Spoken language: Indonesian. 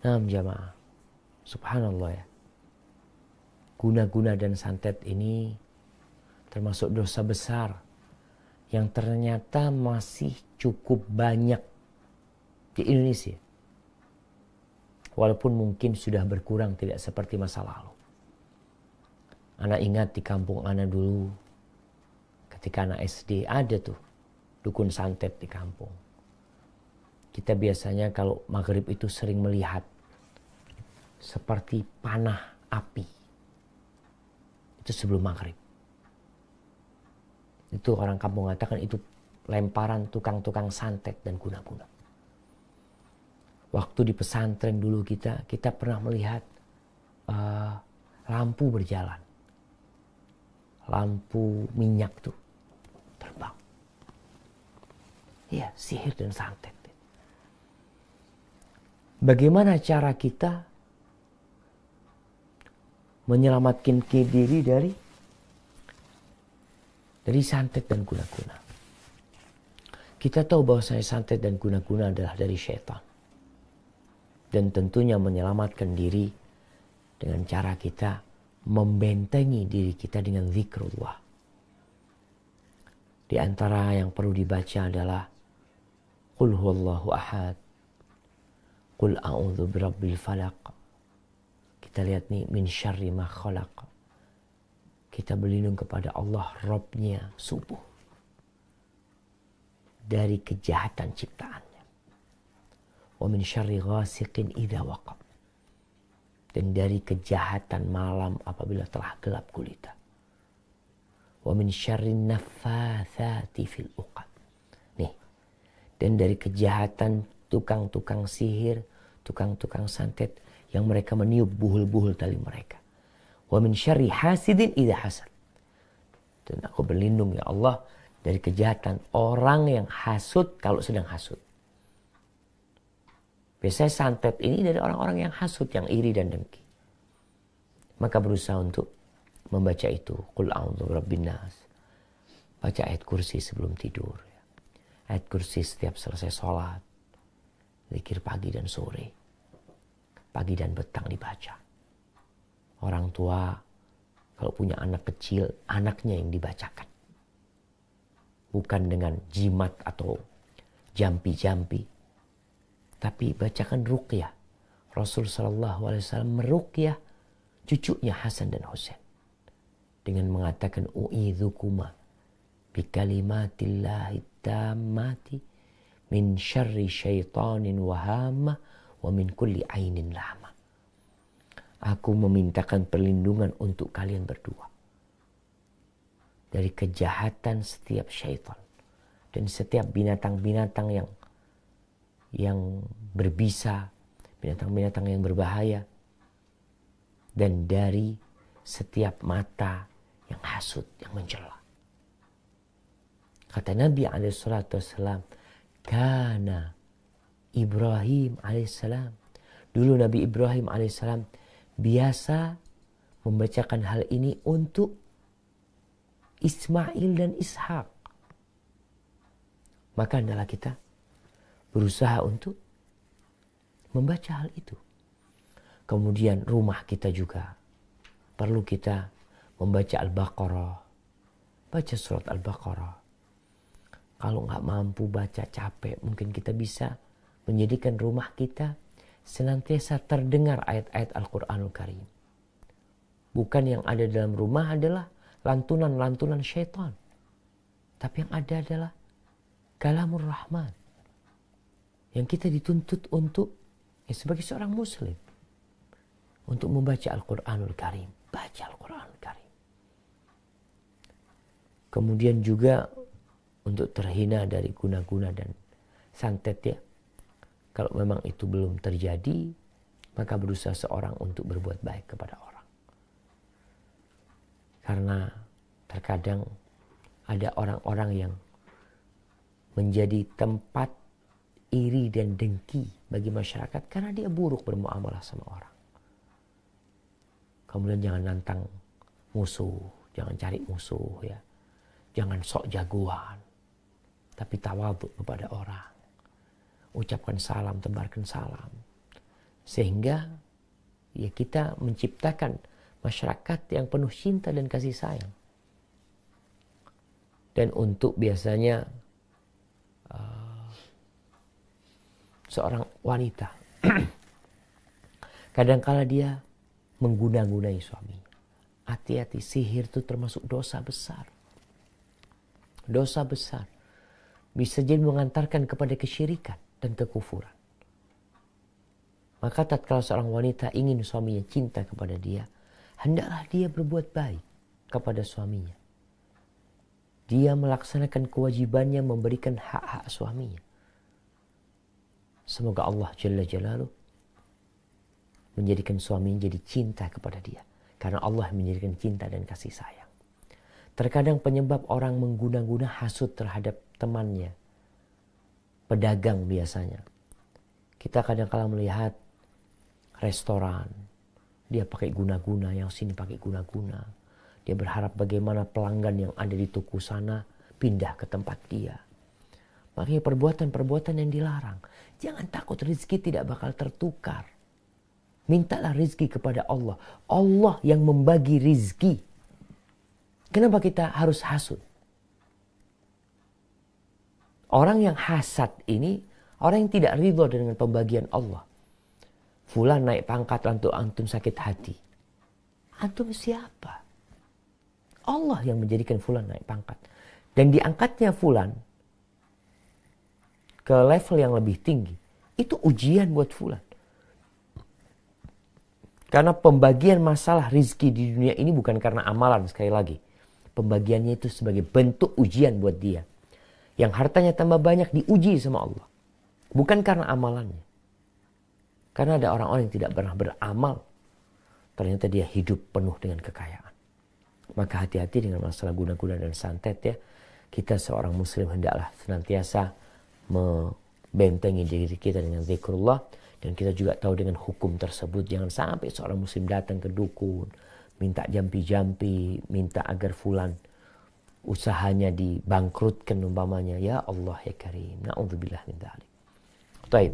Nah jamaah, subhanallah ya. Guna-guna dan santet ini termasuk dosa besar yang ternyata masih cukup banyak di Indonesia. Walaupun mungkin sudah berkurang tidak seperti masa lalu. Anak ingat di kampung anak dulu, ketika anak SD ada tuh dukun santet di kampung. Kita biasanya kalau maghrib itu sering melihat seperti panah api. Itu sebelum maghrib. Itu orang kampung mengatakan itu lemparan tukang-tukang santet dan guna-guna. Waktu di pesantren dulu kita pernah melihat lampu berjalan. Lampu minyak tuh terbang. Iya, sihir dan santet. Bagaimana cara kita menyelamatkan diri dari santet dan guna-guna? Kita tahu bahwa santet dan guna-guna adalah dari syaitan. Dan tentunya menyelamatkan diri dengan cara kita membentengi diri kita dengan zikrullah. Di antara yang perlu dibaca adalah Qul huwallahu ahad, Qul a'udzu birabbil falaq. Kita lihat nih, min syarri ma khalaq. Kita berlindung kepada Allah, Rabbnya subuh, dari kejahatan ciptaannya. Wa min syarri ghasiqin idza waqab. Dan dari kejahatan malam apabila telah gelap gulita. Wa min syarrin naffatsati fil uqad. Nih. Dan dari kejahatan tukang-tukang sihir, tukang-tukang santet yang mereka meniup buhul-buhul tali mereka. Wa min syarri hasidin idza hasad. Dan aku berlindung ya Allah dari kejahatan orang yang hasud kalau sedang hasud. Biasanya santet ini dari orang-orang yang hasud, yang iri dan dengki. Maka berusaha untuk membaca itu. Qul a'udzu birabbin nas. Baca ayat kursi sebelum tidur. Ayat kursi setiap selesai sholat. Zikir pagi dan sore. Pagi dan petang dibaca. Orang tua kalau punya anak kecil, anaknya yang dibacakan. Bukan dengan jimat atau jampi-jampi. Tapi bacakan ruqyah. Rasul SAW meruqyah cucunya Hasan dan Husain. Dengan mengatakan u'idzukuma bikalimatillahi tammati min syarri syaitanin wahama wa min kulli ainin lama. Aku memintakan perlindungan untuk kalian berdua. Dari kejahatan setiap syaitan. Dan setiap binatang-binatang yang berbisa, binatang-binatang yang berbahaya, dan dari setiap mata yang hasud, yang mencela. Kata Nabi SAW, Kana Ibrahim alaihissalam. Dulu Nabi Ibrahim alaihissalam biasa membacakan hal ini untuk Ismail dan Ishak. Maka adalah kita berusaha untuk membaca hal itu. Kemudian rumah kita juga perlu kita membaca Al-Baqarah. Baca surat Al-Baqarah. Kalau nggak mampu baca capek, mungkin kita bisa menjadikan rumah kita senantiasa terdengar ayat-ayat Al-Quranul Karim. Bukan yang ada dalam rumah adalah lantunan-lantunan syaitan. Tapi yang ada adalah kalamur rahman. Yang kita dituntut untuk sebagai seorang muslim untuk membaca Al-Quranul Karim. Baca Al-Quranul Karim. Kemudian juga untuk terhina dari guna-guna dan santet ya. Kalau memang itu belum terjadi, maka berusaha seorang untuk berbuat baik kepada orang. Karena terkadang ada orang-orang yang menjadi tempat iri dan dengki bagi masyarakat karena dia buruk bermuamalah sama orang. Kemudian jangan nantang musuh, jangan cari musuh ya. Jangan sok jagoan, tapi tawadhu kepada orang. Ucapkan salam, tebarkan salam. Sehingga ya kita menciptakan masyarakat yang penuh cinta dan kasih sayang. Dan untuk biasanya seorang wanita kadangkala dia mengguna-gunai suaminya. Hati-hati, sihir itu termasuk dosa besar. Dosa besar. Bisa jadi mengantarkan kepada kesyirikan dan kekufuran. Maka tatkala seorang wanita ingin suaminya cinta kepada dia, hendaklah dia berbuat baik kepada suaminya. Dia melaksanakan kewajibannya memberikan hak-hak suaminya. Semoga Allah Jalla Jalaluh menjadikan suaminya jadi cinta kepada dia. Karena Allah menjadikan cinta dan kasih sayang. Terkadang penyebab orang mengguna-guna hasut terhadap temannya. Pedagang biasanya. Kita kadang-kala melihat restoran. Dia pakai guna-guna, yang sini pakai guna-guna. Dia berharap bagaimana pelanggan yang ada di toko sana pindah ke tempat dia. Makanya perbuatan-perbuatan yang dilarang. Jangan takut rezeki tidak bakal tertukar. Mintalah rezeki kepada Allah. Allah yang membagi rezeki. Kenapa kita harus hasud? Orang yang hasad ini, orang yang tidak ridho dengan pembagian Allah. Fulan naik pangkat, antum sakit hati. Antum siapa? Allah yang menjadikan fulan naik pangkat. Dan diangkatnya fulan ke level yang lebih tinggi. Itu ujian buat fulan. Karena pembagian masalah rizki di dunia ini bukan karena amalan, sekali lagi. Pembagiannya itu sebagai bentuk ujian buat dia. Yang hartanya tambah banyak diuji sama Allah. Bukan karena amalannya. Karena ada orang-orang yang tidak pernah beramal. Ternyata dia hidup penuh dengan kekayaan. Maka hati-hati dengan masalah guna-guna dan santet ya. Kita seorang muslim hendaklah senantiasa membentengi diri kita dengan zikrullah. Dan kita juga tahu dengan hukum tersebut. Jangan sampai seorang muslim datang ke dukun. Minta jampi-jampi. Minta agar fulan usahanya dibangkrutkan umpamanya. Ya Allah ya Karim. Na'udzubillah min dzalik. Baik.